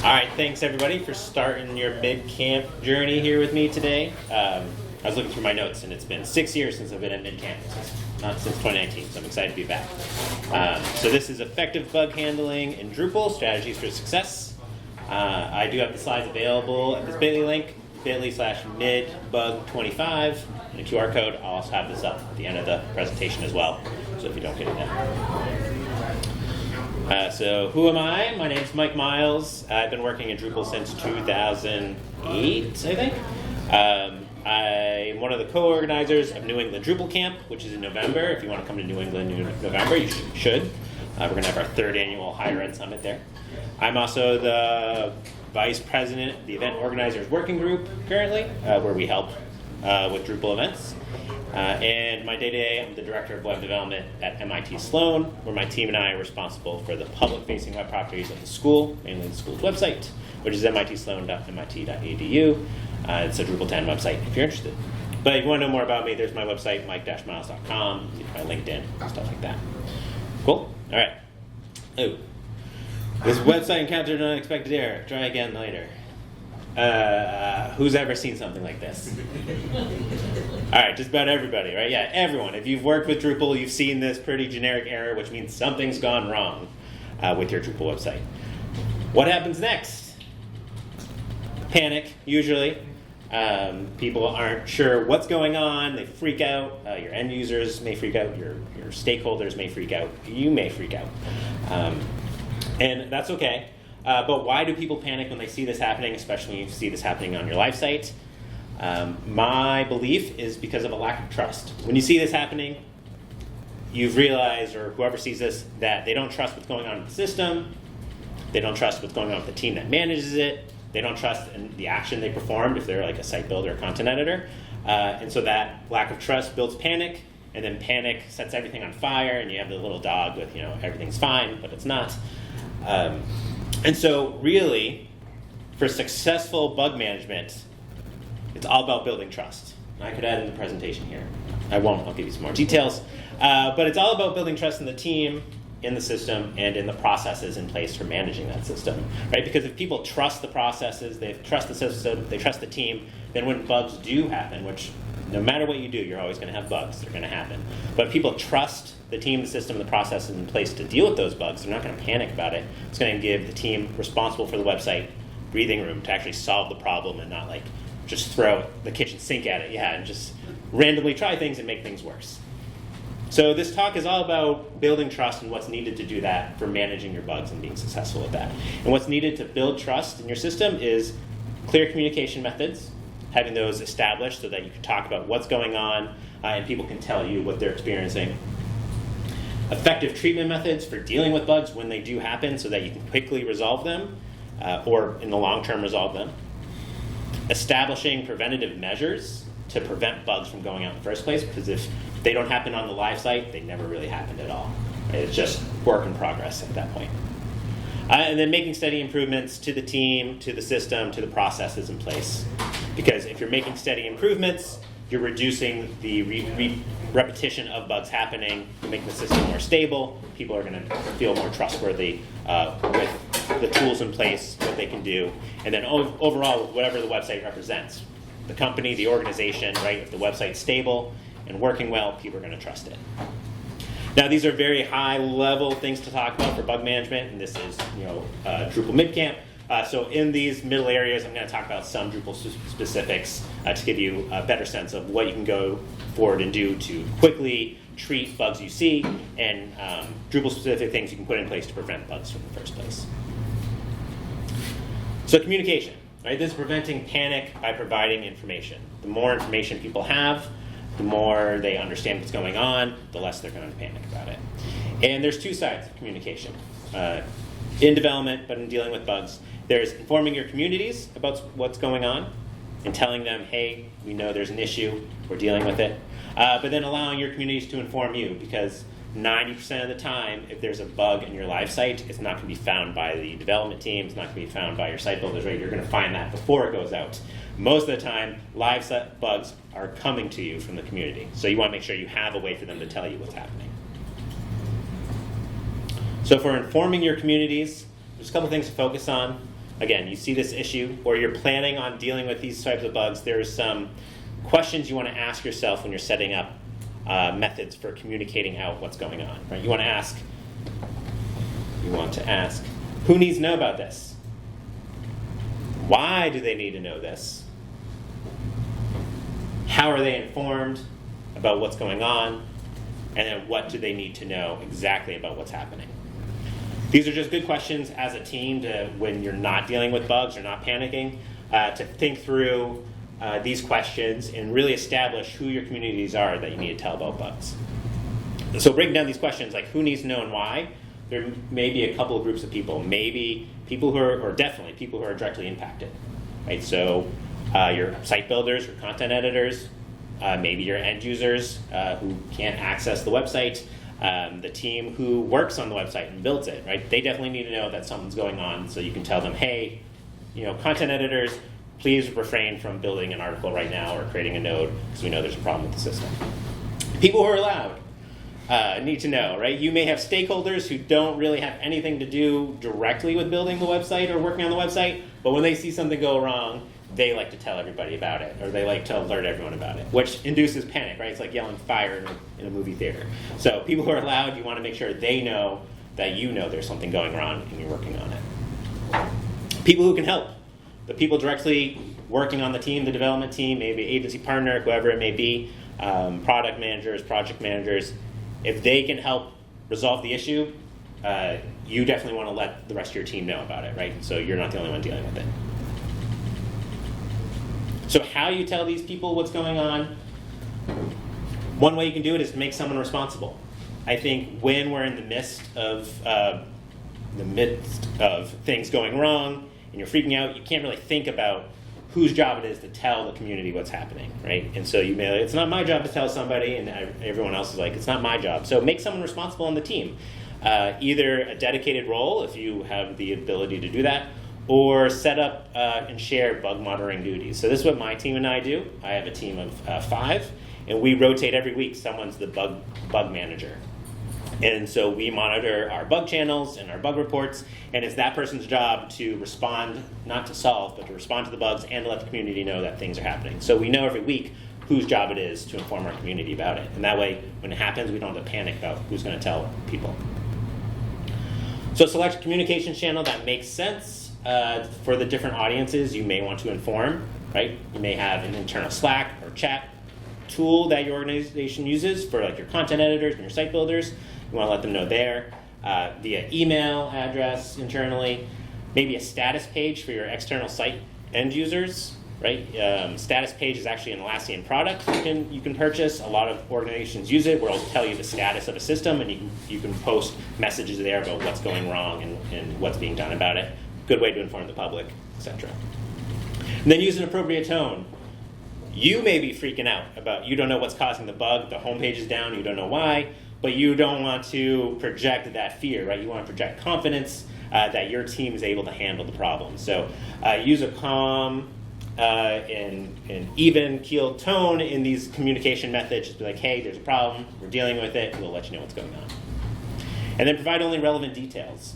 All right, thanks everybody for starting your mid-camp journey here with me today. I was looking through my notes and it's been 6 years since I've been at mid-camp, not since 2019, so I'm excited to be back. So this is effective bug handling in Drupal, strategies for success. I do have the slides available at this bit.ly link, bit.ly/midbug25, and a QR code. I'll also have this up at the end of the presentation as well, so if you don't get it now. So who am I? My name's Mike Miles. I've been working in Drupal since 2008, I think. I'm one of the co-organizers of New England Drupal Camp, which is in November. If you want to come to New England in November, you should. We're going to have our third annual Higher Ed Summit there. I'm also the Vice President of the Event Organizers Working Group currently, where we help with Drupal events. And my day-to-day, I'm the Director of Web Development at MIT Sloan, where my team and I are responsible for the public-facing web properties of the school, mainly the school's website, which is mitsloan.mit.edu. It's a Drupal 10 website if you're interested. But if you want to know more about me, there's my website, mike-miles.com, my LinkedIn, stuff like that. Cool? All right. Oh. This website encountered an unexpected error. Try again later. Who's ever seen something like this? All right, just about everybody, right? Yeah, everyone. If you've worked with Drupal, you've seen this pretty generic error, which means something's gone wrong with your Drupal website. What happens next? Panic, usually. People aren't sure what's going on. They freak out. Your end users may freak out. Your stakeholders may freak out. You may freak out. And that's okay. But why do people panic when they see this happening, especially when you see this happening on your live site? My belief is because of a lack of trust. When you see this happening, you've realized, or whoever sees this, that they don't trust what's going on in the system. They don't trust what's going on with the team that manages it. They don't trust in the action they performed if they're like a site builder or content editor. And so that lack of trust builds panic, and then panic sets everything on fire, and you have the little dog with, everything's fine, but it's not. And so really, for successful bug management, it's all about building trust. I could add in the presentation here. I won't. I'll give you some more details. But it's all about building trust in the team, in the system, and in the processes in place for managing that system. Right? Because if people trust the processes, they trust the system, they trust the team, then when bugs do happen, which no matter what you do, you're always going to have bugs. They're going to happen. But if people trust the team, the system, the processes in place to deal with those bugs, they're not going to panic about it. It's going to give the team responsible for the website breathing room to actually solve the problem and not like just throw the kitchen sink at it, and just randomly try things and make things worse. So this talk is all about building trust and what's needed to do that for managing your bugs and being successful with that. And what's needed to build trust in your system is clear communication methods, having those established so that you can talk about what's going on and people can tell you what they're experiencing. Effective treatment methods for dealing with bugs when they do happen so that you can quickly resolve them or in the long term resolve them. Establishing preventative measures to prevent bugs from going out in the first place, because if they don't happen on the live site, they never really happened at all. Right? It's just work in progress at that point. And then making steady improvements to the team, to the system, to the processes in place. Because if you're making steady improvements, you're reducing the repetition of bugs happening, making the system more stable. People are going to feel more trustworthy with the tools in place, what they can do, and then overall with whatever the website represents. The company, the organization, right? If the website's stable and working well, people are going to trust it. Now, these are very high-level things to talk about for bug management, and this is, Drupal Midcamp. So in these middle areas, I'm going to talk about some Drupal specifics to give you a better sense of what you can go forward and do to quickly treat bugs you see, and Drupal-specific things you can put in place to prevent bugs from the first place. So communication, right? This is preventing panic by providing information. The more information people have, the more they understand what's going on, the less they're going to panic about it. And there's two sides of communication. In development, but in dealing with bugs, there's informing your communities about what's going on and telling them, hey, we know there's an issue, we're dealing with it. But then allowing your communities to inform you, because 90% of the time, if there's a bug in your live site, it's not going to be found by the development team, it's not going to be found by your site builders, right? You're going to find that before it goes out. Most of the time, live site bugs are coming to you from the community. So you want to make sure you have a way for them to tell you what's happening. So for informing your communities, there's a couple things to focus on. again, you see this issue, or you're planning on dealing with these types of bugs, there's some questions you want to ask yourself when you're setting up methods for communicating out what's going on. Right? You want to ask, who needs to know about this? Why do they need to know this? How are they informed about what's going on? And then what do they need to know exactly about what's happening? These are just good questions as a team to, when you're not dealing with bugs or not panicking, to think through these questions and really establish who your communities are that you need to tell about bugs. So breaking down these questions, like who needs to know and why, there may be a couple of groups of people. Maybe people who are, or definitely people who are directly impacted. Right? So your site builders, your content editors, maybe your end users who can't access the website, the team who works on the website and builds it, right? They definitely need to know that something's going on, so you can tell them, hey, content editors, please refrain from building an article right now or creating a node because we know there's a problem with the system. People who are allowed need to know, right? You may have stakeholders who don't really have anything to do directly with building the website or working on the website, but when they see something go wrong, they like to tell everybody about it, or they like to alert everyone about it, which induces panic, right? It's like yelling fire in a movie theater. So people who are allowed, you want to make sure they know that you know there's something going on and you're working on it. People who can help. The people directly working on the team, the development team, maybe agency partner, whoever it may be, product managers, project managers, if they can help resolve the issue, you definitely want to let the rest of your team know about it, right? So you're not the only one dealing with it. So how you tell these people what's going on, one way you can do it is to make someone responsible. I think when we're in the midst of things going wrong and you're freaking out, you can't really think about whose job it is to tell the community what's happening, right? And so you may, it's not my job to tell somebody, and everyone else is like, it's not my job. So make someone responsible on the team. Either a dedicated role, if you have the ability to do that, or set up and share bug monitoring duties. So this is what my team and I do. I have a team of 5, and we rotate every week. Someone's the bug manager. And so we monitor our bug channels and our bug reports, and it's that person's job to respond, not to solve, but to respond to the bugs and to let the community know that things are happening. So we know every week whose job it is to inform our community about it. And that way, when it happens, we don't have to panic about who's going to tell people. So select a communication channel that makes sense. For the different audiences you may want to inform, right? You may have an internal Slack or chat tool that your organization uses for like your content editors and your site builders. You want to let them know there. Via email address internally. Maybe a status page for your external site end users, right? Status page is actually an Atlassian product you can purchase. A lot of organizations use it, where it'll tell you the status of a system, and you can post messages there about what's going wrong and what's being done about it. Good way to inform the public, etc. And then use an appropriate tone. You may be freaking out about, you don't know what's causing the bug, the homepage is down, you don't know why, but you don't want to project that fear, right? You want to project confidence that your team is able to handle the problem. So use a calm and even-keeled tone in these communication methods. Just be like, hey, there's a problem, we're dealing with it, we'll let you know what's going on. And then provide only relevant details.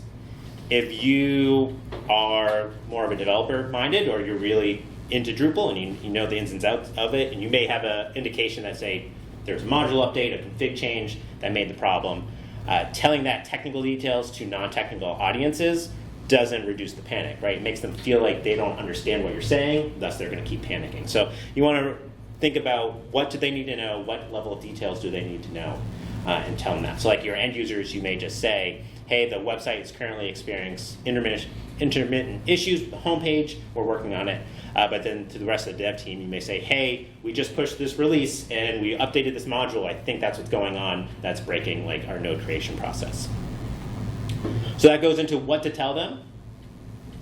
If you are more of a developer-minded, or you're really into Drupal and you know the ins and outs of it, and you may have an indication that, say, there's a module update, a config change that made the problem, telling that technical details to non-technical audiences doesn't reduce the panic, right? It makes them feel like they don't understand what you're saying, thus they're going to keep panicking. So you want to think about, what do they need to know, what level of details do they need to know, and tell them that. So like your end users, you may just say, hey, the website is currently experiencing intermittent issues with the homepage, we're working on it. But then to the rest of the dev team, you may say, hey, we just pushed this release and we updated this module. I think that's what's going on. That's breaking like our node creation process. So that goes into what to tell them.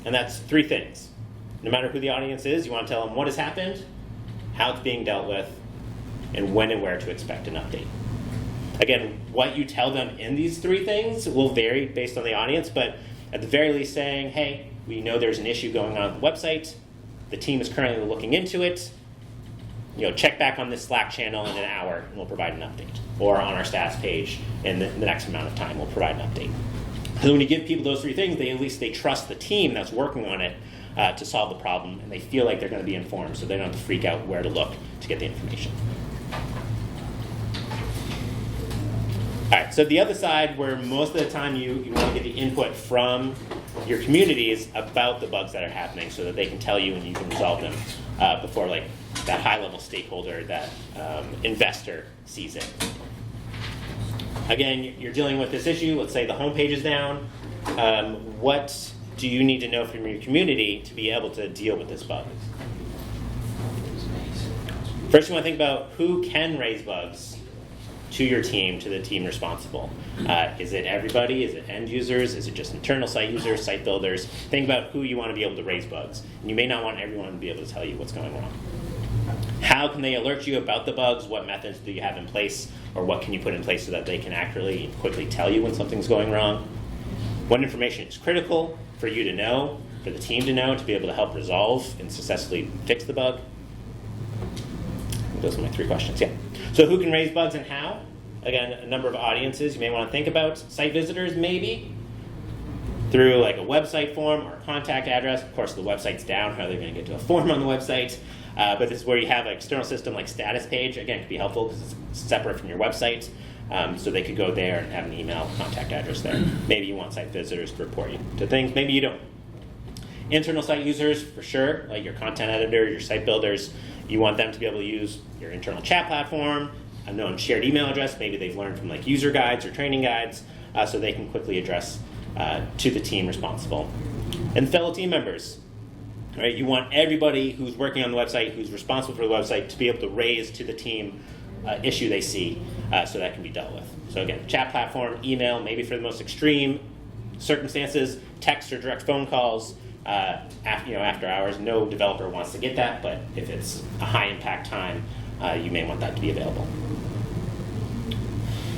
And that's 3 things. No matter who the audience is, you want to tell them what has happened, how it's being dealt with, and when and where to expect an update. Again, what you tell them in these 3 things will vary based on the audience, but at the very least saying, hey, we know there's an issue going on with the website, the team is currently looking into it, check back on this Slack channel in an hour and we'll provide an update. Or on our status page in the next amount of time, we'll provide an update. So when you give people those three things, at least they trust the team that's working on it to solve the problem, and they feel like they're going to be informed, so they don't have to freak out where to look to get the information. All right, so the other side, where most of the time you want to get the input from your communities about the bugs that are happening so that they can tell you and you can resolve them before like that high-level stakeholder, that investor sees it. Again, you're dealing with this issue. Let's say the homepage is down. What do you need to know from your community to be able to deal with this bug? First, you want to think about who can raise bugs to your team, to the team responsible. Is it everybody? Is it end users? Is it just internal site users, site builders? Think about who you want to be able to raise bugs. And you may not want everyone to be able to tell you what's going wrong. How can they alert you about the bugs? What methods do you have in place? Or what can you put in place so that they can accurately and quickly tell you when something's going wrong? What information is critical for you to know, for the team to know, to be able to help resolve and successfully fix the bug? Those are my three questions, yeah. So who can raise bugs and how? Again, a number of audiences you may want to think about. Site visitors, maybe, through like a website form or a contact address. Of course, the website's down. How are they going to get to a form on the website? But this is where you have an external system like status page. Again, it could be helpful because it's separate from your website. So they could go there and have an email contact address there. Maybe you want site visitors to report you to things. Maybe you don't. Internal site users, for sure, like your content editor, your site builders. You want them to be able to use your internal chat platform, a known shared email address. Maybe they've learned from like user guides or training guides, so they can quickly address to the team responsible. And fellow team members. Right, you want everybody who's working on the website, who's responsible for the website, to be able to raise to the team issue they see, so that can be dealt with. So again, chat platform, email, maybe for the most extreme circumstances, text or direct phone calls. After hours, no developer wants to get that, but if it's a high impact time, you may want that to be available.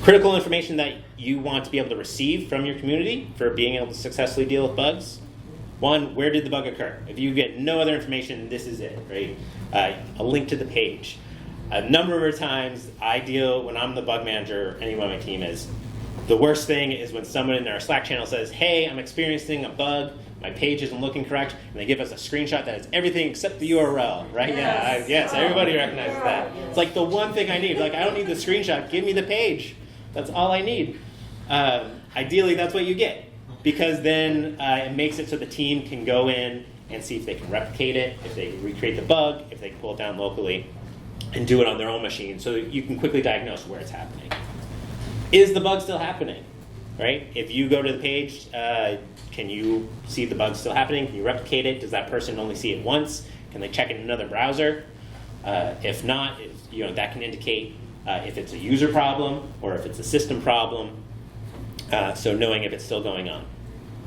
Critical information that you want to be able to receive from your community for being able to successfully deal with bugs. One, where did the bug occur? If you get no other information, this is it, right? A link to the page. A number of times I deal, when I'm the bug manager, or anyone on my team is, the worst thing is when someone in our Slack channel says, hey, I'm experiencing a bug, my page isn't looking correct, and they give us a screenshot that has everything except the URL, right? Yes. Yes, everybody recognizes that. It's like the one thing I need. Like, I don't need the screenshot, give me the page. That's all I need. Ideally, that's what you get. Because then it makes it so the team can go in and see if they can replicate it, if they can recreate the bug, if they can pull it down locally, and do it on their own machine so that you can quickly diagnose where it's happening. Is the bug still happening? Right? If you go to the page, can you see the bug still happening? Can you replicate it? Does that person only see it once? Can they check in another browser? If not, that can indicate if it's a user problem or if it's a system problem. So knowing if it's still going on.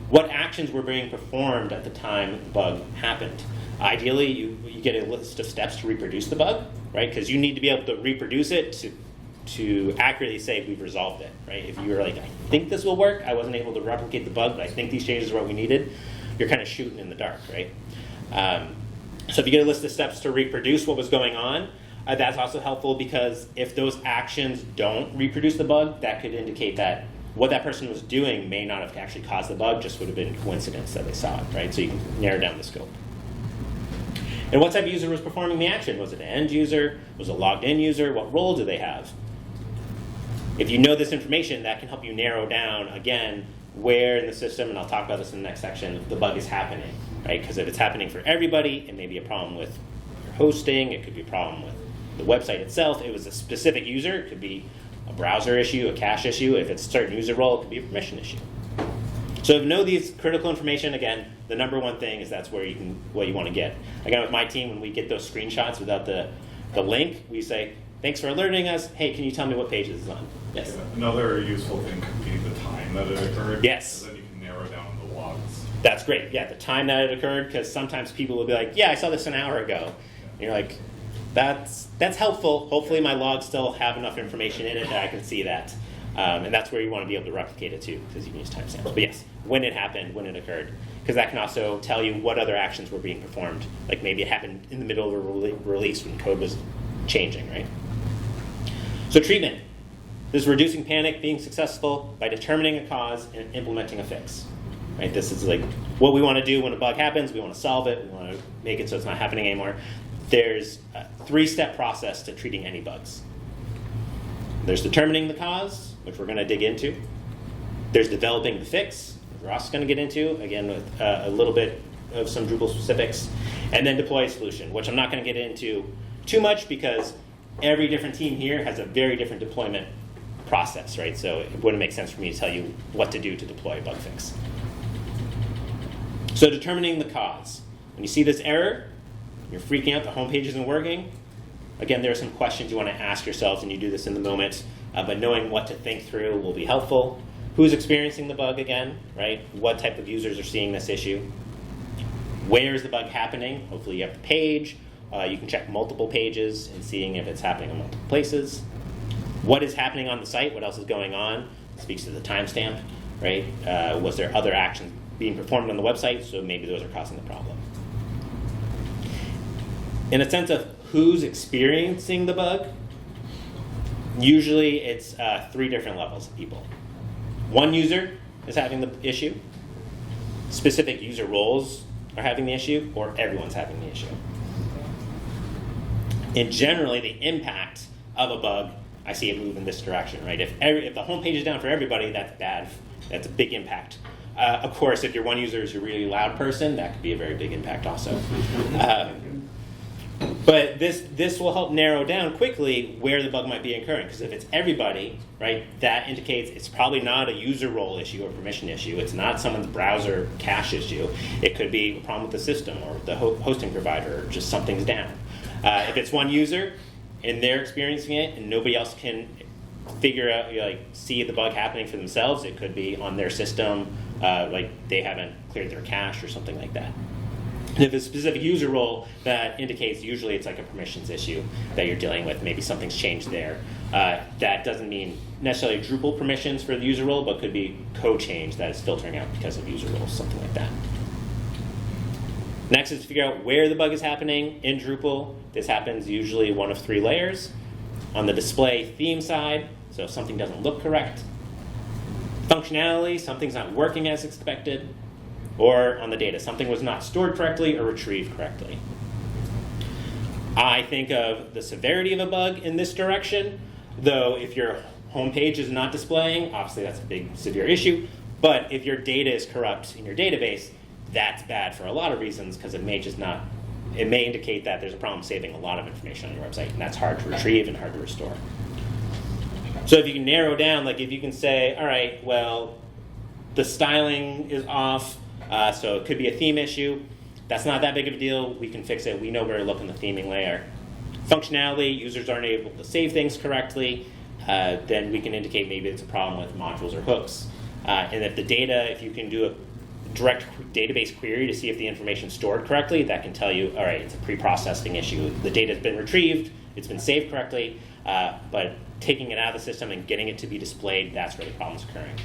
What actions were being performed at the time the bug happened? Ideally, you get a list of steps to reproduce the bug, right? Because you need to be able to reproduce it to accurately say we've resolved it, right? If you're like, I think this will work, I wasn't able to replicate the bug, but I think these changes are what we needed, you're kind of shooting in the dark, right? So if you get a list of steps to reproduce what was going on, that's also helpful because if those actions don't reproduce the bug, that could indicate that what that person was doing may not have actually caused the bug, just would have been a coincidence that they saw it, right? So you can narrow down the scope. And what type of user was performing the action? Was it an end user? Was it a logged in user? What role do they have? If you know this information, that can help you narrow down, again, where in the system, and I'll talk about this in the next section, the bug is happening, right? Because if it's happening for everybody, it may be a problem with your hosting, it could be a problem with the website itself. If it was a specific user, it could be a browser issue, a cache issue. If it's a certain user role, it could be a permission issue. So if you know these critical information, again, the number one thing is that's where what you want to get. Again, with my team, when we get those screenshots without the link, we say, thanks for alerting us. Hey, can you tell me what page this is on? Yes. Yeah, another useful thing could be the time that it occurred. Yes. And then you can narrow down the logs. That's great. Yeah, the time that it occurred, because sometimes people will be like, yeah, I saw this an hour ago. And you're like, that's helpful. Hopefully my logs still have enough information in it that I can see that. And that's where you want to be able to replicate it too, because you can use timestamps. But yes, when it happened, when it occurred, because that can also tell you what other actions were being performed. Like maybe it happened in the middle of a release when code was changing, right? So treatment. This is reducing panic, being successful by determining a cause and implementing a fix. Right? This is like what we want to do when a bug happens. We want to solve it. We want to make it so it's not happening anymore. There's a 3-step process to treating any bugs. There's determining the cause, which we're going to dig into. There's developing the fix, which we're also going to get into, again, with a little bit of some Drupal specifics. And then deploy a solution, which I'm not going to get into too much because every different team here has a very different deployment process, right? So it wouldn't make sense for me to tell you what to do to deploy a bug fix. So determining the cause. When you see this error, you're freaking out, the home page isn't working. Again, there are some questions you want to ask yourselves, and you do this in the moment, but knowing what to think through will be helpful. Who's experiencing the bug again, right? What type of users are seeing this issue? Where is the bug happening? Hopefully you have the page. You can check multiple pages and seeing if it's happening in multiple places. What is happening on the site? What else is going on? It speaks to the timestamp, right? Was there other actions being performed on the website? So maybe those are causing the problem. In a sense of who's experiencing the bug, usually it's 3 different levels of people. One user is having the issue. Specific user roles are having the issue, or everyone's having the issue. And generally, the impact of a bug, I see it move in this direction, right? If the home page is down for everybody, that's bad. That's a big impact. Of course, if your one user is a really loud person, that could be a very big impact also. But this will help narrow down quickly where the bug might be occurring. Because if it's everybody, right, that indicates it's probably not a user role issue or permission issue. It's not someone's browser cache issue. It could be a problem with the system or the hosting provider, or just something's down. If it's one user and they're experiencing it and nobody else can figure out, see the bug happening for themselves, it could be on their system, like they haven't cleared their cache or something like that. And if it's a specific user role, that indicates usually it's like a permissions issue that you're dealing with. Maybe something's changed there. That doesn't mean necessarily Drupal permissions for the user role, but could be code change that is filtering out because of user roles, something like that. Next is to figure out where the bug is happening in Drupal. This happens usually one of 3 layers. On the display theme side, so if something doesn't look correct. Functionality, something's not working as expected. Or on the data, something was not stored correctly or retrieved correctly. I think of the severity of a bug in this direction, though if your home page is not displaying, obviously that's a big, severe issue. But if your data is corrupt in your database, that's bad for a lot of reasons, because it may indicate that there's a problem saving a lot of information on your website, and that's hard to retrieve and hard to restore. So if you can narrow down, like if you can say, all right, well, the styling is off, so it could be a theme issue. That's not that big of a deal. We can fix it. We know where to look in the theming layer. Functionality, users aren't able to save things correctly. Then we can indicate maybe it's a problem with modules or hooks. And if the data, if you can do a direct database query to see if the information is stored correctly, that can tell you, all right, it's a pre-processing issue. The data has been retrieved, it's been saved correctly, but taking it out of the system and getting it to be displayed, that's where the problem's occurring.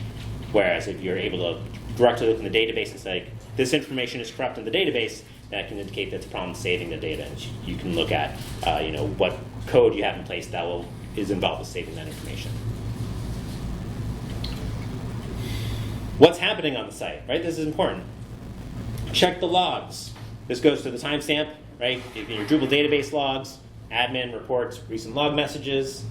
Whereas if you're able to directly look in the database and say, this information is corrupt in the database, that can indicate that's a problem saving the data. And you can look at what code you have in place that is involved with saving that information. What's happening on the site, right? This is important. Check the logs. This goes to the timestamp, right? In your Drupal database logs, admin reports, recent log messages.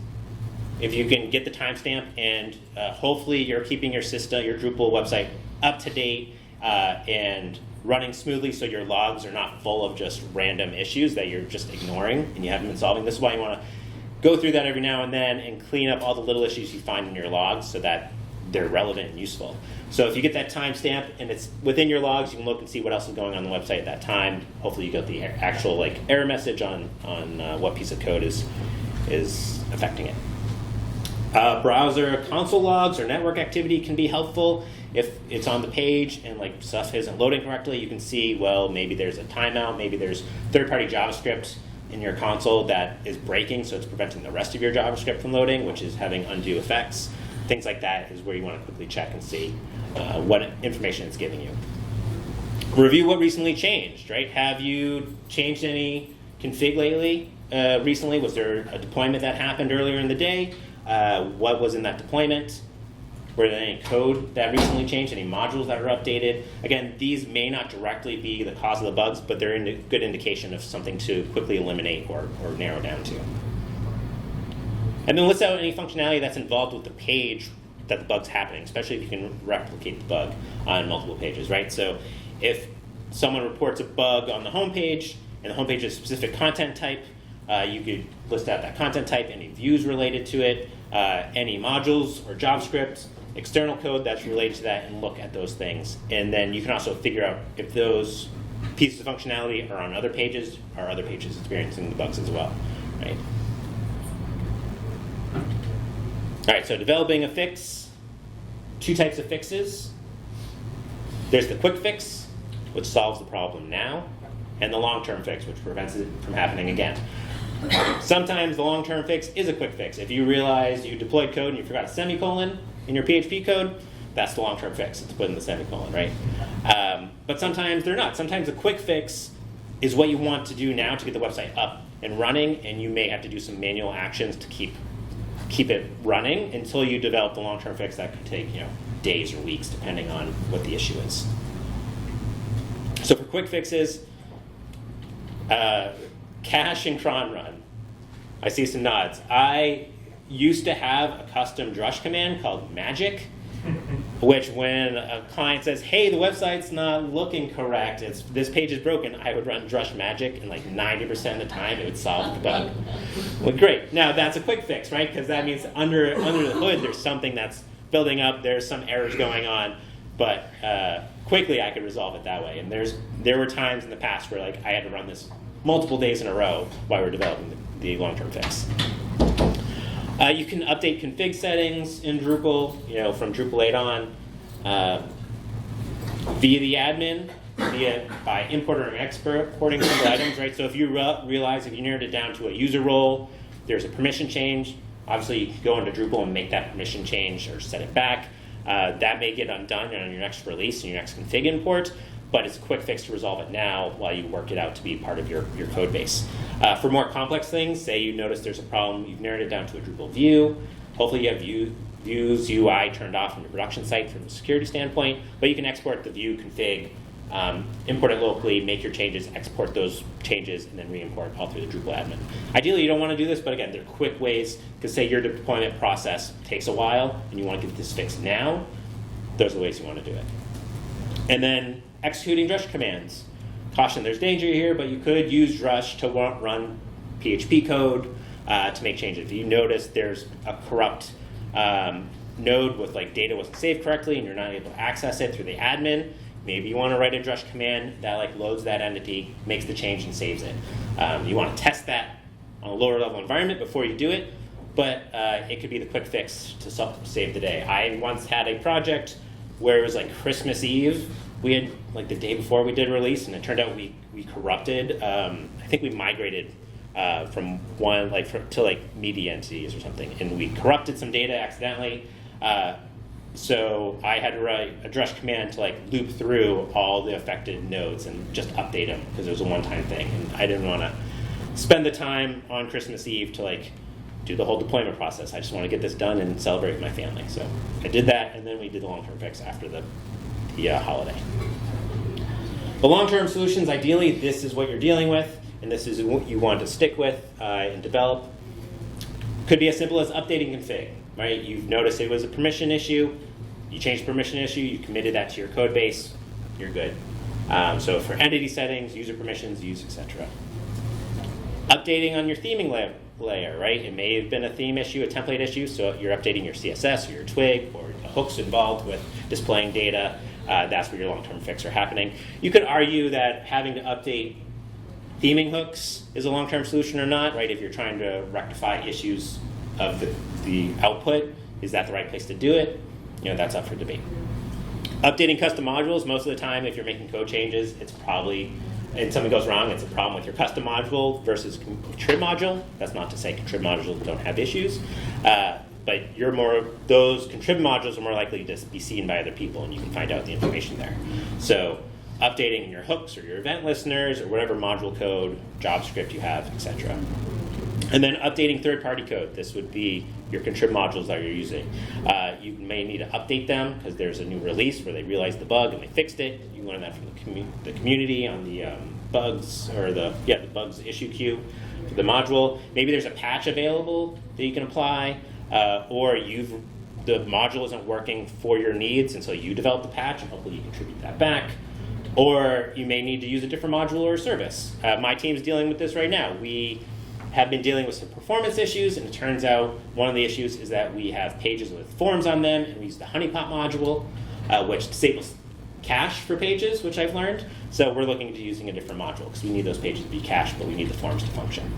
If you can get the timestamp and hopefully you're keeping your system, your Drupal website up to date and running smoothly so your logs are not full of just random issues that you're just ignoring and you haven't been solving. This is why you want to go through that every now and then and clean up all the little issues you find in your logs so that they're relevant and useful. So if you get that timestamp and it's within your logs, you can look and see what else is going on the website at that time. Hopefully you get the actual error message on what piece of code is affecting it. Browser console logs or network activity can be helpful. If it's on the page and stuff isn't loading correctly, you can see, well, maybe there's a timeout, maybe there's third-party JavaScript in your console that is breaking, so it's preventing the rest of your JavaScript from loading, which is having undue effects. Things like that is where you want to quickly check and see what information it's giving you. Review what recently changed, right? Have you changed any config lately? Recently, was there a deployment that happened earlier in the day? what was in that deployment. Were there any code that recently changed, any modules that were updated? Again, these may not directly be the cause of the bugs, but they're a good indication of something to quickly eliminate or narrow down to. And then list out any functionality that's involved with the page that the bug's happening, especially if you can replicate the bug on multiple pages, right? So if someone reports a bug on the home page, and the home page is a specific content type, you could list out that content type, any views related to it, any modules or JavaScript, external code that's related to that, and look at those things. And then you can also figure out if those pieces of functionality are on other pages, are other pages experiencing the bugs as well, right? All right, so developing a fix, 2 types of fixes. There's the quick fix, which solves the problem now, and the long-term fix, which prevents it from happening again. Sometimes the long-term fix is a quick fix. If you realize you deployed code and you forgot a semicolon in your PHP code, that's the long-term fix. It's put in the semicolon, right? But sometimes they're not. Sometimes a quick fix is what you want to do now to get the website up and running, and you may have to do some manual actions to keep it running until you develop the long-term fix. That could take days or weeks, depending on what the issue is. So for quick fixes, cache and cron run. I see some nods. I used to have a custom drush command called magic, which when a client says, hey, the website's not looking correct, this page is broken, I would run drush magic, and like 90% of the time it would solve the bug. Well, great. Now that's a quick fix, right? Because that means under the hood there's something that's building up, there's some errors going on, but quickly I could resolve it that way. And there were times in the past where I had to run this multiple days in a row while we were developing the long-term fix. You can update config settings in Drupal, from Drupal 8 on, via the admin, by importing or exporting single items, right? So if you realize if you narrowed it down to a user role, there's a permission change. Obviously, you can go into Drupal and make that permission change or set it back. That may get undone on your next release and your next config import, but it's a quick fix to resolve it now while you work it out to be part of your code base. For more complex things, say you notice there's a problem, you've narrowed it down to a Drupal view. Hopefully you have views UI turned off on your production site from a security standpoint, but you can export the view config, import it locally, make your changes, export those changes, and then re-import all through the Drupal admin. Ideally, you don't want to do this, but again, they're quick ways, because say your deployment process takes a while, and you want to get this fixed now, those are the ways you want to do it. And then executing drush commands. Caution, there's danger here, but you could use drush to run PHP code to make changes. If you notice there's a corrupt node with data wasn't saved correctly and you're not able to access it through the admin, maybe you want to write a drush command that loads that entity, makes the change, and saves it. You want to test that on a lower level environment before you do it, but it could be the quick fix to save the day. I once had a project where it was Christmas Eve. We had the day before we did release, and it turned out we corrupted. I think we migrated from one to media entities or something, and we corrupted some data accidentally. So I had to write a drush command to loop through all the affected nodes and just update them because it was a one-time thing, and I didn't want to spend the time on Christmas Eve to do the whole deployment process. I just want to get this done and celebrate with my family. So I did that, and then we did the long-term fix after the holiday. The long-term solutions, ideally, this is what you're dealing with, and this is what you want to stick with and develop. Could be as simple as updating config, right? You've noticed it was a permission issue, you changed the permission issue, you committed that to your code base, you're good. So for entity settings, user permissions, use, etc. Updating on your theming layer, right? It may have been a theme issue, a template issue, so you're updating your CSS or your twig or the hooks involved with displaying data. That's where your long-term fix are happening. You could argue that having to update theming hooks is a long-term solution or not, right? If you're trying to rectify issues of the output, is that the right place to do it? That's up for debate. Updating custom modules, most of the time, if you're making code changes, it's probably, and something goes wrong, it's a problem with your custom module versus contrib module. That's not to say contrib modules don't have issues. But those contrib modules are more likely to be seen by other people, and you can find out the information there. So updating your hooks or your event listeners or whatever module code, JavaScript you have, etc. And then updating third-party code. This would be your contrib modules that you're using. You may need to update them because there's a new release where they realized the bug and they fixed it. You learn that from the community on the bugs or the bugs issue queue for the module. Maybe there's a patch available that you can apply, or the module isn't working for your needs, and so you develop the patch, and hopefully you contribute that back. Or you may need to use a different module or service. My team's dealing with this right now. We have been dealing with some performance issues, and it turns out one of the issues is that we have pages with forms on them, and we use the honeypot module, which disables cache for pages, which I've learned. So we're looking into using a different module because we need those pages to be cached, but we need the forms to function.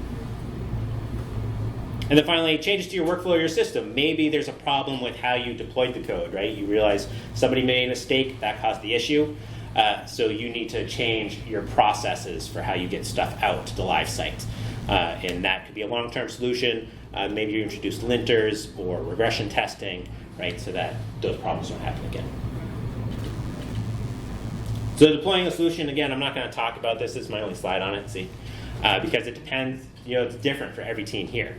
And then finally, changes to your workflow or your system. Maybe there's a problem with how you deployed the code, right? You realize somebody made a mistake, that caused the issue. So you need to change your processes for how you get stuff out to the live site. And that could be a long-term solution. Maybe you introduce linters or regression testing, right? So that those problems don't happen again. So deploying a solution, again, I'm not going to talk about this. This is my only slide on it, see? Because it depends, it's different for every team here.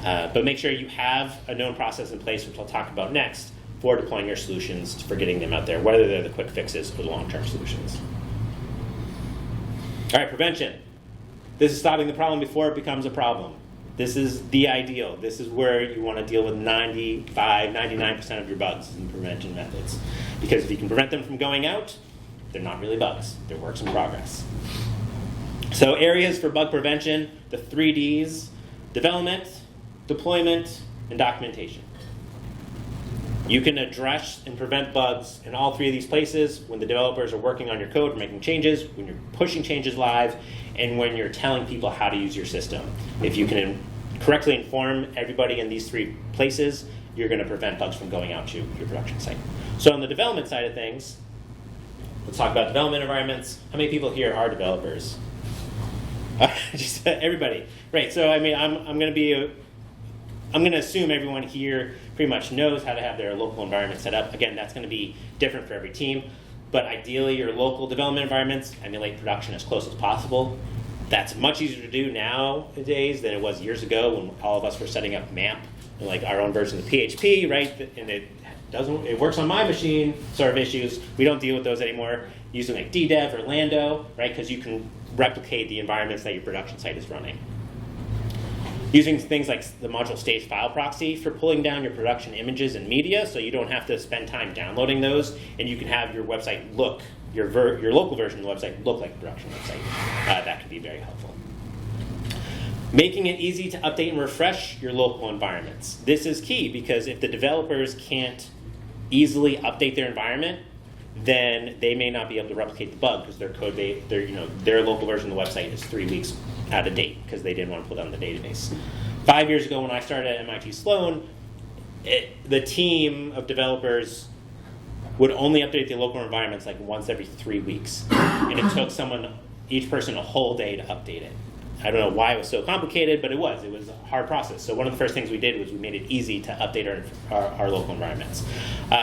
But make sure you have a known process in place, which I'll talk about next, for deploying your solutions, for getting them out there, whether they're the quick fixes or the long-term solutions. All right, prevention. This is stopping the problem before it becomes a problem. This is the ideal. This is where you want to deal with 95, 99% of your bugs in prevention methods. Because if you can prevent them from going out, they're not really bugs. They're works in progress. So areas for bug prevention, the 3 Ds: development, deployment, and documentation. You can address and prevent bugs in all 3 of these places when the developers are working on your code, making changes, when you're pushing changes live, and when you're telling people how to use your system. If you can correctly inform everybody in these 3 places, you're going to prevent bugs from going out to your production site. So on the development side of things, let's talk about development environments. How many people here are developers? Just everybody. Right, so I mean, I'm going to assume everyone here pretty much knows how to have their local environment set up. Again, that's going to be different for every team. But ideally, your local development environments emulate production as close as possible. That's much easier to do nowadays than it was years ago when all of us were setting up MAMP, and like our own version of PHP, right? And it works on my machine sort of issues. We don't deal with those anymore using like DDEV or Lando, right? Because you can replicate the environments that your production site is running. Using things like the module stage file proxy for pulling down your production images and media, so you don't have to spend time downloading those, and you can have your website look, your local version of the website look like a production website. That can be very helpful. Making it easy to update and refresh your local environments. This is key because if the developers can't easily update their environment, then they may not be able to replicate the bug because their local version of the website is 3 weeks out of date because they didn't want to pull down the database. 5 years ago when I started at MIT Sloan, the team of developers would only update their local environments like once every 3 weeks. And it took each person a whole day to update it. I don't know why it was so complicated, but it was a hard process. So one of the first things we did was we made it easy to update our local environments.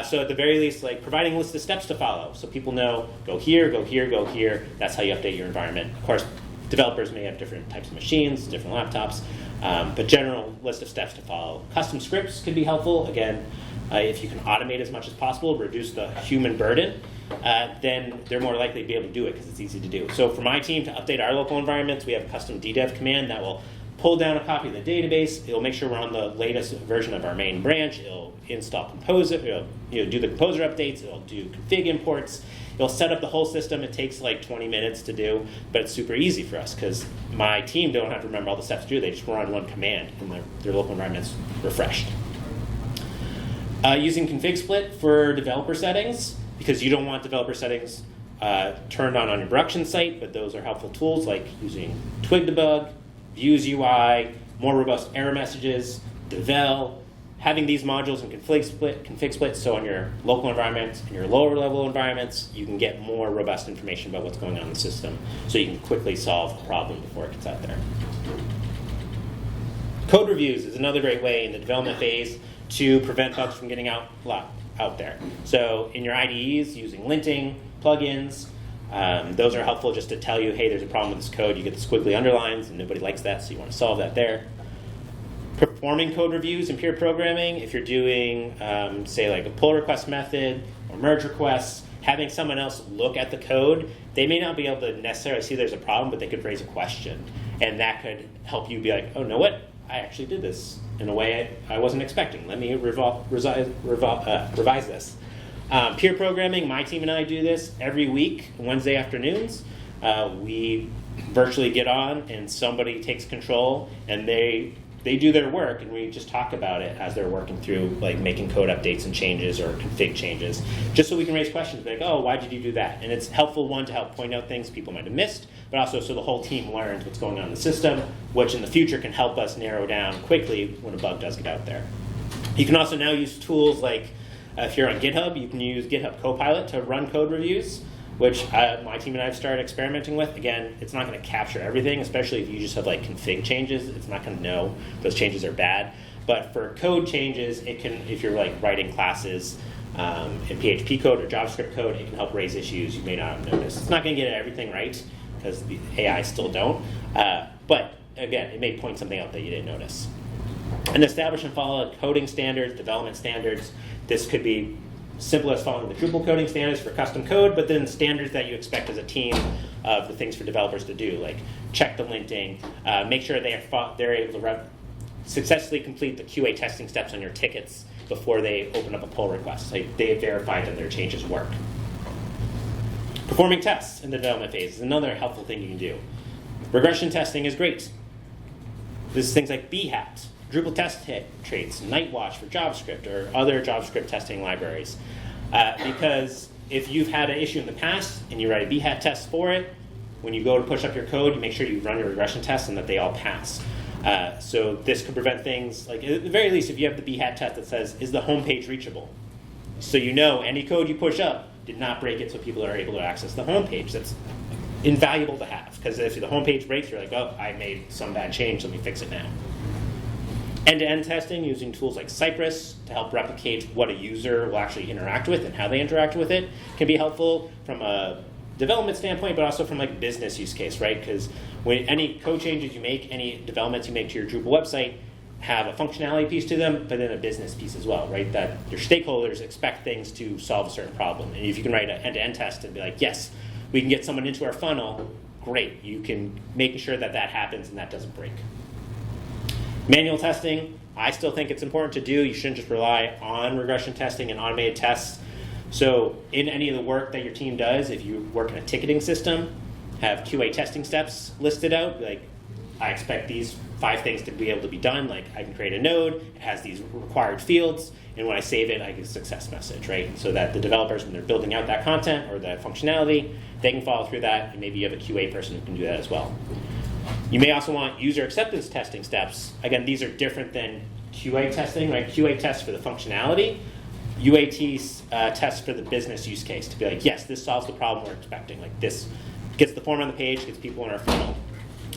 So at the very least, like providing a list of steps to follow. So people know, go here, go here, go here. That's how you update your environment. Of course, developers may have different types of machines, different laptops, but general list of steps to follow. Custom scripts could be helpful. Again, if you can automate as much as possible, reduce the human burden, then they're more likely to be able to do it because it's easy to do. So for my team to update our local environments, we have a custom DDEV command that will pull down a copy of the database. It'll make sure we're on the latest version of our main branch. It'll install Composer, it'll do the Composer updates. It'll do config imports. It'll set up the whole system. It takes like 20 minutes to do, but it's super easy for us because my team don't have to remember all the steps to do. They just run one command and their local environment's refreshed. Using config split for developer settings, because you don't want developer settings turned on your production site, but those are helpful tools like using Twig debug, Views UI, more robust error messages, Devel, having these modules in config split, so on your local environments and your lower level environments, you can get more robust information about what's going on in the system, so you can quickly solve a problem before it gets out there. Code reviews is another great way in the development phase to prevent bugs from getting out there. So in your IDEs, using linting, plugins, those are helpful just to tell you, hey, there's a problem with this code. You get the squiggly underlines, and nobody likes that, so you want to solve that there. Performing code reviews in peer programming, if you're doing, say, like a pull request method or merge requests, having someone else look at the code, they may not be able to necessarily see there's a problem, but they could raise a question. And that could help you be like, oh, know what? I actually did this in a way I wasn't expecting. Let me revise this. Peer programming, my team and I do this every week, Wednesday afternoons. We virtually get on and somebody takes control and they do their work and we just talk about it as they're working through like making code updates and changes or config changes, just so we can raise questions like, oh, why did you do that? And it's helpful, one, to help point out things people might have missed, but also so the whole team learns what's going on in the system, which in the future can help us narrow down quickly when a bug does get out there. You can also now use tools like, if you're on GitHub, you can use GitHub Copilot to run code reviews, which my team and I have started experimenting with. Again, it's not going to capture everything, especially if you just have like config changes. It's not going to know those changes are bad. But for code changes, it can, if you're like writing classes in PHP code or JavaScript code, it can help raise issues you may not have noticed. It's not going to get everything right because the AI still don't. But again, it may point something out that you didn't notice. And establish and follow coding standards, development standards. This could be simple as following the Drupal coding standards for custom code, but then standards that you expect as a team of the things for developers to do, like check the linting, make sure they're able to successfully complete the QA testing steps on your tickets before they open up a pull request. Like they verify that their changes work. Performing tests in the development phase is another helpful thing you can do. Regression testing is great. This is things like BHAT, Drupal test traits, Nightwatch for JavaScript or other JavaScript testing libraries. Because if you've had an issue in the past and you write a BHAT test for it, when you go to push up your code, you make sure you run your regression tests and that they all pass. So this could prevent things like, at the very least, if you have the BHAT test that says, is the home page reachable? So you know any code you push up did not break it so people are able to access the home page. That's invaluable to have, because if the home page breaks, you're like, oh, I made some bad change, let me fix it now. End-to-end testing using tools like Cypress to help replicate what a user will actually interact with and how they interact with it can be helpful from a development standpoint, but also from like business use case, right? Because when any code changes you make, any developments you make to your Drupal website have a functionality piece to them, but then a business piece as well, right? That your stakeholders expect things to solve a certain problem. And if you can write an end-to-end test and be like, yes, we can get someone into our funnel, great. You can make sure that that happens and that doesn't break. Manual testing, I still think it's important to do. You shouldn't just rely on regression testing and automated tests. So in any of the work that your team does, if you work in a ticketing system, have QA testing steps listed out. Like, I expect these 5 things to be able to be done. Like, I can create a node, it has these required fields, and when I save it, I get a success message, right? So that the developers, when they're building out that content or that functionality, they can follow through that, and maybe you have a QA person who can do that as well. You may also want user acceptance testing steps. Again, these are different than QA testing, right? QA tests for the functionality, UAT tests for the business use case to be like, yes, this solves the problem we're expecting. Like this gets the form on the page, gets people in our funnel.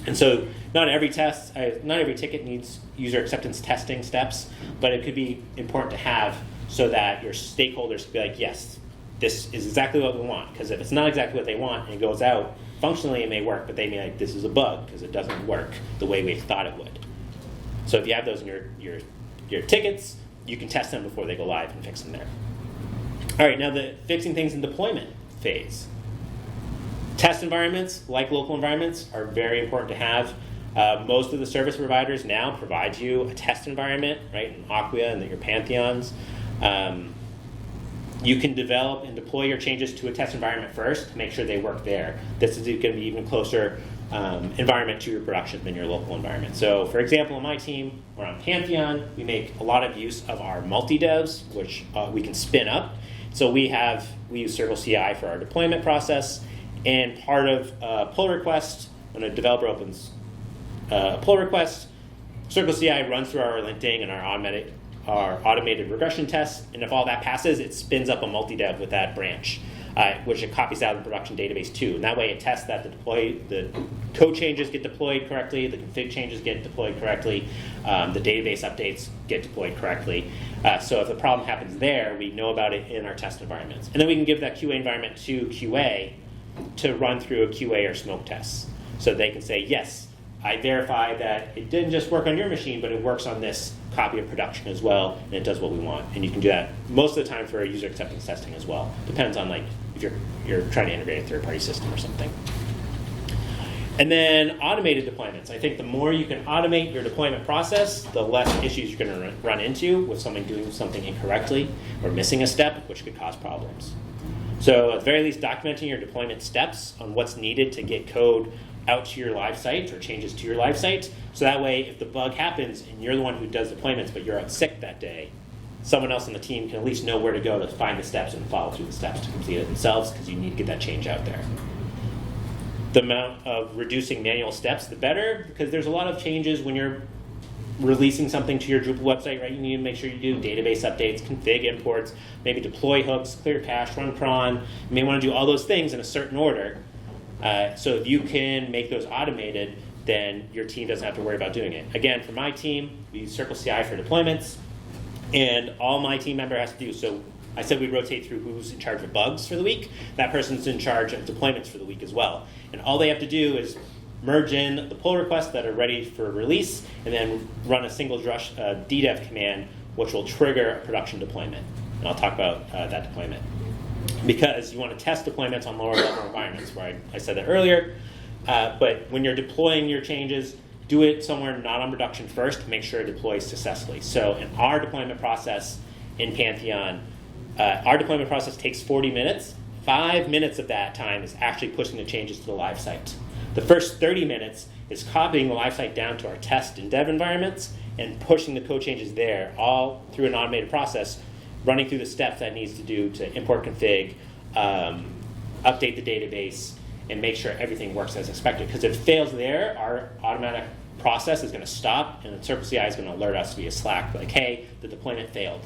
And so not every ticket needs user acceptance testing steps, but it could be important to have so that your stakeholders can be like, yes, this is exactly what we want. Because if it's not exactly what they want and it goes out, functionally it may work, but they may like, this is a bug because it doesn't work the way we thought it would. So if you have those in your tickets, you can test them before they go live and fix them there. All right, now the fixing things in deployment phase. Test environments, like local environments, are very important to have. Most of the service providers now provide you a test environment, right, in Acquia and your Pantheons. You can develop and deploy your changes to a test environment first to make sure they work there. This is going to be even closer environment to your production than your local environment. So for example, in my team, we're on Pantheon. We make a lot of use of our multi-devs, which we can spin up. So we use Circle CI for our deployment process. And part of a pull request, when a developer opens a pull request, Circle CI runs through our linting and our automated regression tests, and if all that passes, it spins up a multi-dev with that branch, which it copies out of the production database too. And that way it tests that the code changes get deployed correctly, the config changes get deployed correctly, the database updates get deployed correctly. So if the problem happens there, we know about it in our test environments. And then we can give that QA environment to QA to run through a QA or smoke test. So they can say, yes, I verify that it didn't just work on your machine, but it works on this copy of production as well, and it does what we want. And you can do that most of the time for user acceptance testing as well. Depends on like if you're trying to integrate a third-party system or something. And then automated deployments. I think the more you can automate your deployment process, the less issues you're going to run into with someone doing something incorrectly or missing a step, which could cause problems. So at the very least, documenting your deployment steps on what's needed to get code out to your live site or changes to your live site. So that way, if the bug happens and you're the one who does deployments, but you're out sick that day, someone else on the team can at least know where to go to find the steps and follow through the steps to complete it themselves, because you need to get that change out there. The amount of reducing manual steps, the better, because there's a lot of changes when you're releasing something to your Drupal website, right? You need to make sure you do database updates, config imports, maybe deploy hooks, clear cache, run cron. You may want to do all those things in a certain order. So if you can make those automated, then your team doesn't have to worry about doing it. Again, for my team, we use Circle CI for deployments, and all my team member has to do, so I said we rotate through who's in charge of bugs for the week. That person's in charge of deployments for the week as well. And all they have to do is merge in the pull requests that are ready for release, and then run a single DDEV command, which will trigger a production deployment. And I'll talk about that deployment. Because you want to test deployments on lower level environments, where I said that earlier. But when you're deploying your changes, do it somewhere not on production first to make sure it deploys successfully. So in our deployment process in Pantheon, our deployment process takes 40 minutes. 5 minutes of that time is actually pushing the changes to the live site. The first 30 minutes is copying the live site down to our test and dev environments and pushing the code changes there, all through an automated process, running through the steps that it needs to do to import config, update the database, and make sure everything works as expected. Because if it fails there, our automatic process is going to stop, and Circle CI is going to alert us via Slack, like, hey, the deployment failed.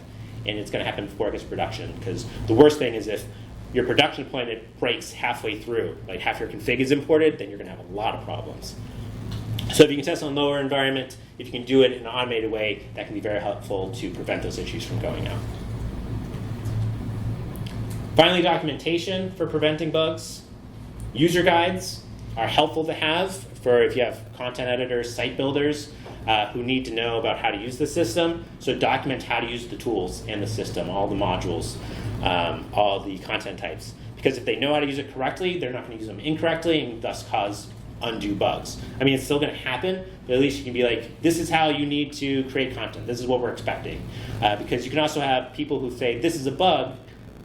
And it's going to happen before it gets to production. Because the worst thing is if your production deployment breaks halfway through, like half your config is imported, then you're going to have a lot of problems. So if you can test on lower environment, if you can do it in an automated way, that can be very helpful to prevent those issues from going out. Finally, documentation for preventing bugs. User guides are helpful to have for if you have content editors, site builders who need to know about how to use the system. So document how to use the tools and the system, all the modules, all the content types. Because if they know how to use it correctly, they're not going to use them incorrectly and thus cause undue bugs. I mean, it's still going to happen, but at least you can be like, this is how you need to create content. This is what we're expecting. Because you can also have people who say, this is a bug,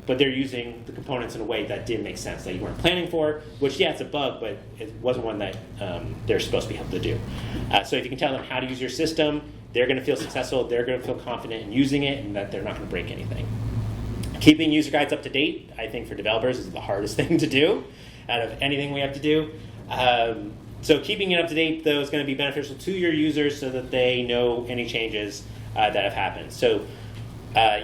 but they're using the components in a way that didn't make sense, that you weren't planning for, which, yeah, it's a bug, but it wasn't one that they're supposed to be able to do. So if you can tell them how to use your system, they're going to feel successful, they're going to feel confident in using it, and that they're not going to break anything. Keeping user guides up to date, I think for developers, is the hardest thing to do out of anything we have to do. So keeping it up to date, though, is going to be beneficial to your users so that they know any changes that have happened. So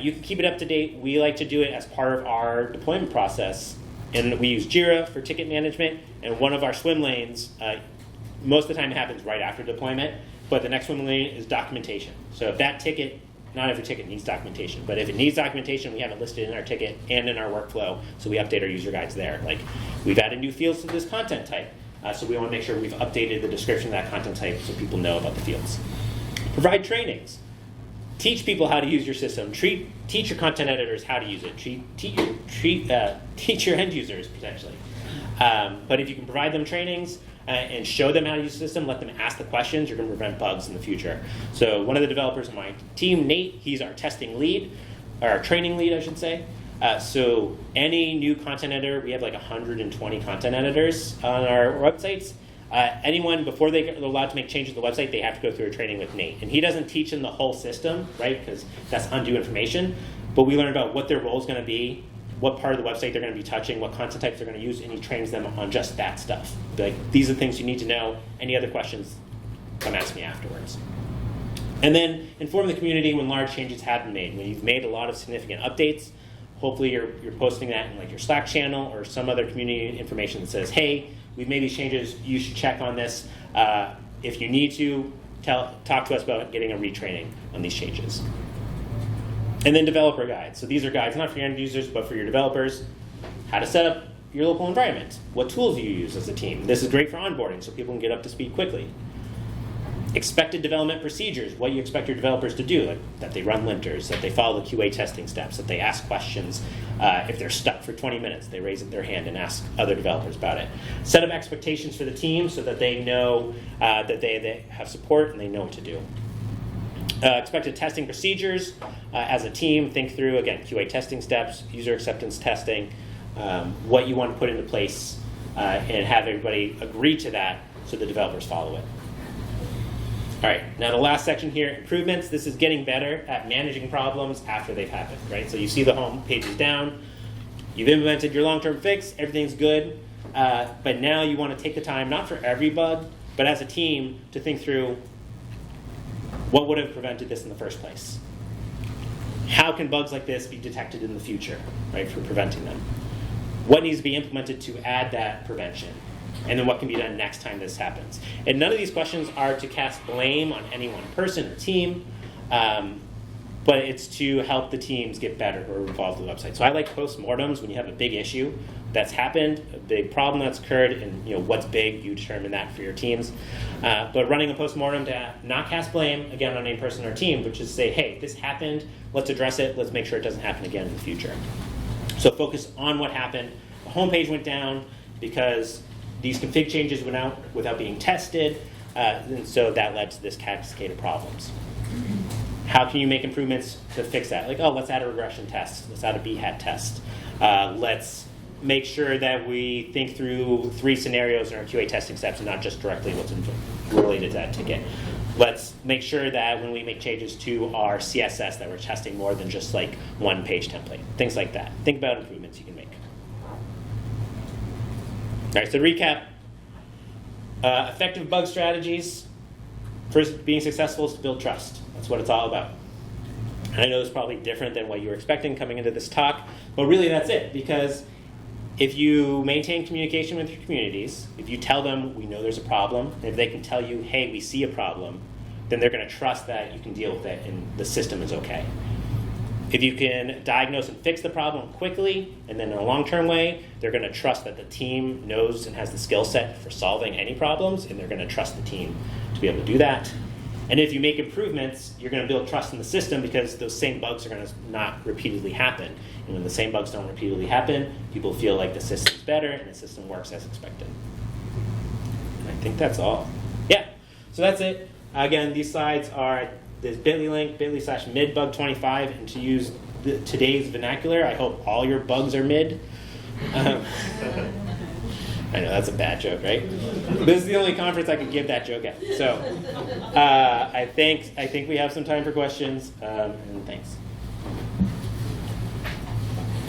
you can keep it up to date. We like to do it as part of our deployment process. And we use Jira for ticket management. And one of our swim lanes, most of the time it happens right after deployment, but the next swim lane is documentation. So if that ticket, not every ticket needs documentation, but if it needs documentation, we have it listed in our ticket and in our workflow, so we update our user guides there. Like, we've added new fields to this content type, so we want to make sure we've updated the description of that content type so people know about the fields. Provide trainings. Teach people how to use your system. Teach your content editors how to use it. Teach your end users, potentially. But if you can provide them trainings and show them how to use the system, let them ask the questions, you're going to prevent bugs in the future. So one of the developers on my team, Nate, he's our testing lead, or our training lead, I should say. So any new content editor, we have like 120 content editors on our websites. Anyone, before they're allowed to make changes to the website, they have to go through a training with Nate. And he doesn't teach them the whole system, right, because that's undue information. But we learn about what their role is going to be, what part of the website they're going to be touching, what content types they're going to use, and he trains them on just that stuff. Like, these are the things you need to know. Any other questions, come ask me afterwards. And then inform the community when large changes have been made. When you've made a lot of significant updates, hopefully you're posting that in like your Slack channel or some other community information that says, hey, we've made these changes, you should check on this. If you need to, talk to us about getting a retraining on these changes. And then developer guides. So these are guides not for your end users, but for your developers. How to set up your local environment. What tools do you use as a team? This is great for onboarding, so people can get up to speed quickly. Expected development procedures, what you expect your developers to do, like that they run linters, that they follow the QA testing steps, that they ask questions. If they're stuck for 20 minutes, they raise their hand and ask other developers about it. Set up expectations for the team so that they know that they have support and they know what to do. Expected testing procedures. As a team, think through, again, QA testing steps, user acceptance testing, what you want to put into place, and have everybody agree to that so the developers follow it. All right, now the last section here, improvements. This is getting better at managing problems after they've happened, right? So you see the home page is down, you've implemented your long-term fix, everything's good, but now you want to take the time, not for every bug, but as a team to think through what would have prevented this in the first place. How can bugs like this be detected in the future, right, for preventing them? What needs to be implemented to add that prevention? And then what can be done next time this happens? And none of these questions are to cast blame on any one person or team, but it's to help the teams get better who are involved in the website. So I like postmortems when you have a big issue that's happened, a big problem that's occurred, and what's big, you determine that for your teams. But running a postmortem to not cast blame, again, on any person or team, but just say, hey, this happened, let's address it, let's make sure it doesn't happen again in the future. So focus on what happened. The homepage went down because these config changes went out without being tested, and so that led to this cascade of problems. How can you make improvements to fix that? Like, let's add a regression test. Let's add a BHAT test. Let's make sure that we think through 3 scenarios in our QA testing steps and not just directly what's related to that ticket. Let's make sure that when we make changes to our CSS that we're testing more than just like one page template. Things like that. Think about improvements you can make. All right, so to recap, effective bug strategies. First, being successful is to build trust. That's what it's all about. And I know it's probably different than what you were expecting coming into this talk, but really that's it. Because if you maintain communication with your communities, if you tell them we know there's a problem, and if they can tell you, hey, we see a problem, then they're going to trust that you can deal with it and the system is okay. If you can diagnose and fix the problem quickly and then in a long-term way, they're going to trust that the team knows and has the skill set for solving any problems, and they're going to trust the team to be able to do that. And if you make improvements, you're going to build trust in the system because those same bugs are going to not repeatedly happen. And when the same bugs don't repeatedly happen, people feel like the system's better and the system works as expected. And I think that's all. Yeah, so that's it. Again, these slides are this bit.ly link, bit.ly/midbug25, and to use today's vernacular, I hope all your bugs are mid. I know that's a bad joke, right? This is the only conference I could give that joke at. So I think we have some time for questions, and thanks.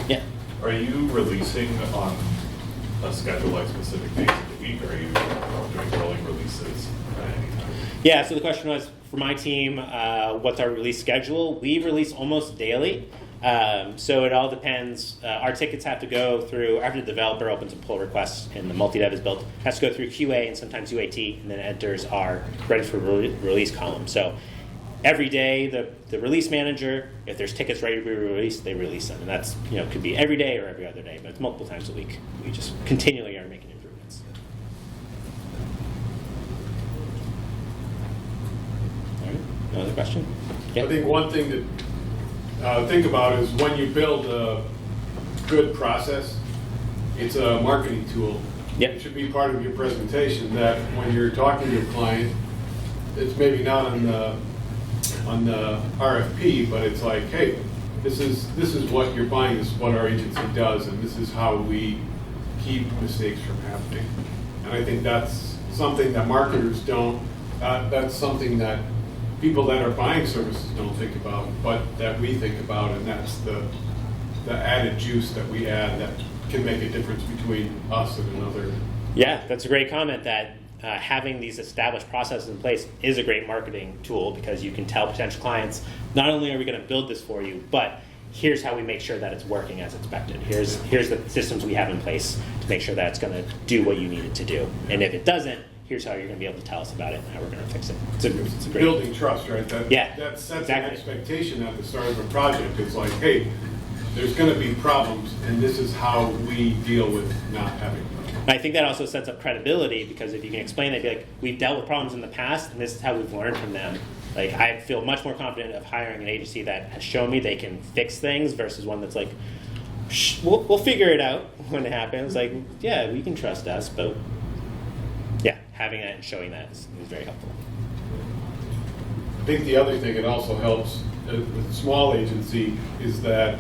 Yeah. Are you releasing on a schedule like specific days of the week, or are you doing rolling releases at any time? Yeah, so the question was, for my team, what's our release schedule? We release almost daily. So it all depends. Our tickets have to go through, after the developer opens a pull request and the multi-dev is built, has to go through QA and sometimes UAT, and then enters our ready for release column. So every day, the release manager, if there's tickets ready to be released, they release them. And that's, could be every day or every other day, but it's multiple times a week. We just continually are making improvements. All right, another question? Yeah. I think one thing to think about is when you build a good process, it's a marketing tool. Yep. It should be part of your presentation that when you're talking to a client, it's maybe not on the RFP, but it's like, hey, this is what you're buying, this is what our agency does, and this is how we keep mistakes from happening. And I think that's something that marketers don't, that's something that people that are buying services don't think about, but that we think about, and that's the added juice that we add that can make a difference between us and another. Yeah, that's a great comment, that having these established processes in place is a great marketing tool, because you can tell potential clients, not only are we going to build this for you, but here's how we make sure that it's working as expected. Here's the systems we have in place to make sure that it's going to do what you need it to do. And if it doesn't, here's how you're going to be able to tell us about it and how we're going to fix it. It's a great Building trust, right? That sets exactly. an expectation at the start of a project. It's like, hey, there's going to be problems, and this is how we deal with not having problems. I think that also sets up credibility, because if you can explain it, be like, we've dealt with problems in the past, and this is how we've learned from them. Like, I feel much more confident of hiring an agency that has shown me they can fix things versus one that's like, shh, we'll figure it out when it happens. Like, yeah, we can trust us, but yeah, having that and showing that is very helpful. I think the other thing it also helps with a small agency is that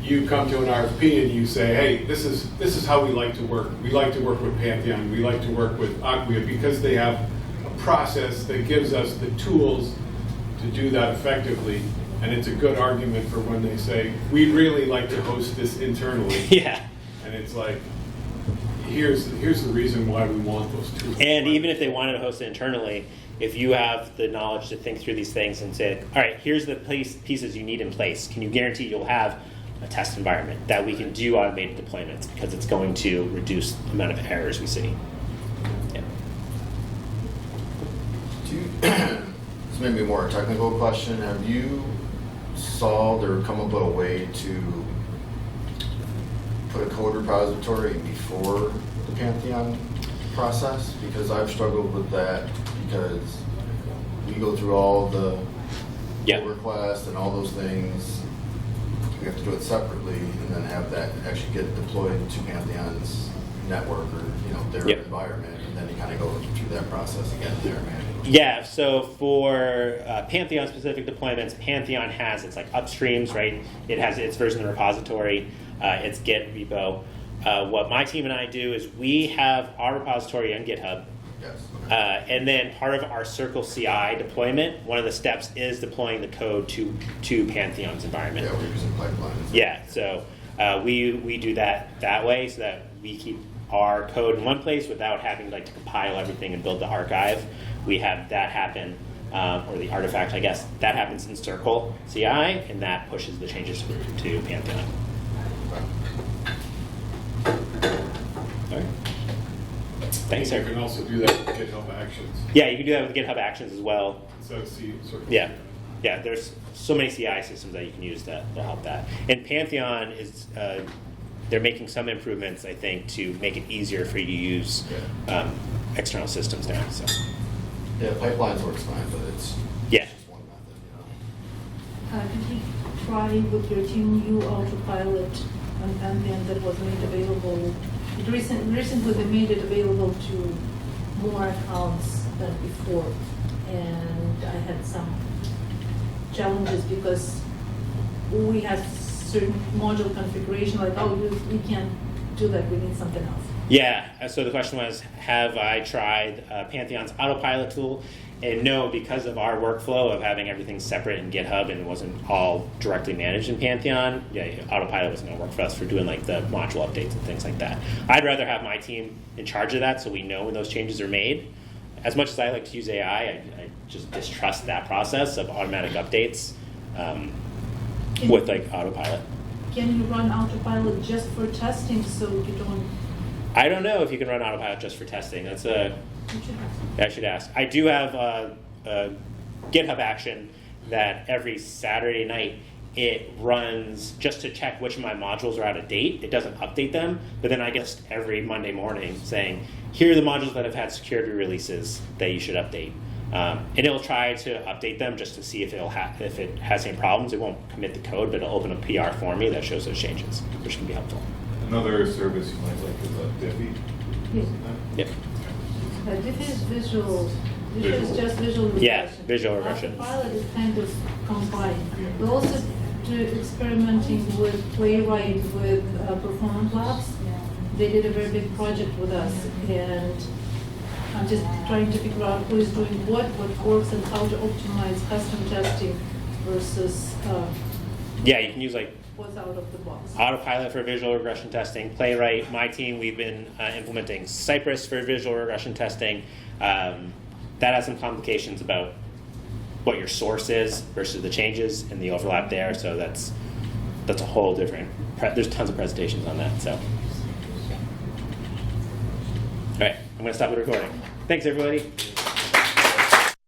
you come to an RFP and you say, hey, this is how we like to work. We like to work with Pantheon. We like to work with Acquia because they have a process that gives us the tools to do that effectively. And it's a good argument for when they say, we'd really like to host this internally. Yeah. And it's like, here's the reason why we want those tools. And even if they wanted to host it internally, if you have the knowledge to think through these things and say, all right, here's the pieces you need in place, can you guarantee you'll have a test environment that we can do automated deployments, because it's going to reduce the amount of errors we see. Yeah. This may be a more technical question. Have you solved or come up with a way to put a code repository before the Pantheon process? Because I've struggled with that, because we go through all the pull requests and all those things. We have to do it separately and then have that actually get deployed to Pantheon's network or their environment, and then you kind of go through that process again there manually. Yeah, so for Pantheon specific deployments, Pantheon has its like upstreams, right? It has its version of the repository, its Git repo. What my team and I do is we have our repository on GitHub. Yes. And then part of our Circle CI deployment, one of the steps is deploying the code to Pantheon's environment. Yeah, we're using pipelines. Yeah, so we do that way, so that we keep our code in one place without having to compile everything and build the archive. We have that happen, or the artifact, I guess, that happens in Circle CI, and that pushes the changes to Pantheon. All right. Thanks, You sir. can also do that with GitHub Actions. Yeah, you can do that with GitHub Actions as well. So Yeah, there's so many CI systems that you can use to help that. And Pantheon is, they're making some improvements, I think, to make it easier for you to use external systems now. So. Yeah, pipelines works fine, but it's Yeah. just one method, Did you try with your team new autopilot on Pantheon that was made available? Recently they made it available to more accounts than before, and I had some challenges because we had certain module configuration, like, we can't do that, we need something else. Yeah, so the question was, have I tried Pantheon's autopilot tool? And no, because of our workflow of having everything separate in GitHub and it wasn't all directly managed in Pantheon, autopilot wasn't going to work for us for doing the module updates and things like that. I'd rather have my team in charge of that so we know when those changes are made. As much as I like to use AI, I just distrust that process of automatic updates with autopilot. Can you run autopilot just for testing so you don't? I don't know if you can run autopilot just for testing. That's a You should ask. I should ask. I do have a GitHub action that every Saturday night it runs just to check which of my modules are out of date. It doesn't update them, but then I get every Monday morning saying, here are the modules that have had security releases that you should update. And it'll try to update them just to see if it has any problems. It won't commit the code, but it'll open a PR for me that shows those changes, which can be helpful. Another service you might like is Diffie. Yes. Yep. Diffie is visual. Diffie is just visual regression. Yeah, visual regression. Autopilot is kind of combined. We're also experimenting with Playwright with Performance Labs. They did a very big project with us, and I'm just trying to figure out who is doing what works, and how to optimize custom testing versus Yeah, you can use what's out of the box. Autopilot for visual regression testing, Playwright. My team, we've been implementing Cypress for visual regression testing. That has some complications about what your source is versus the changes and the overlap there. So that's a whole different. There's tons of presentations on that. So, all right, I'm going to stop the recording. Thanks, everybody.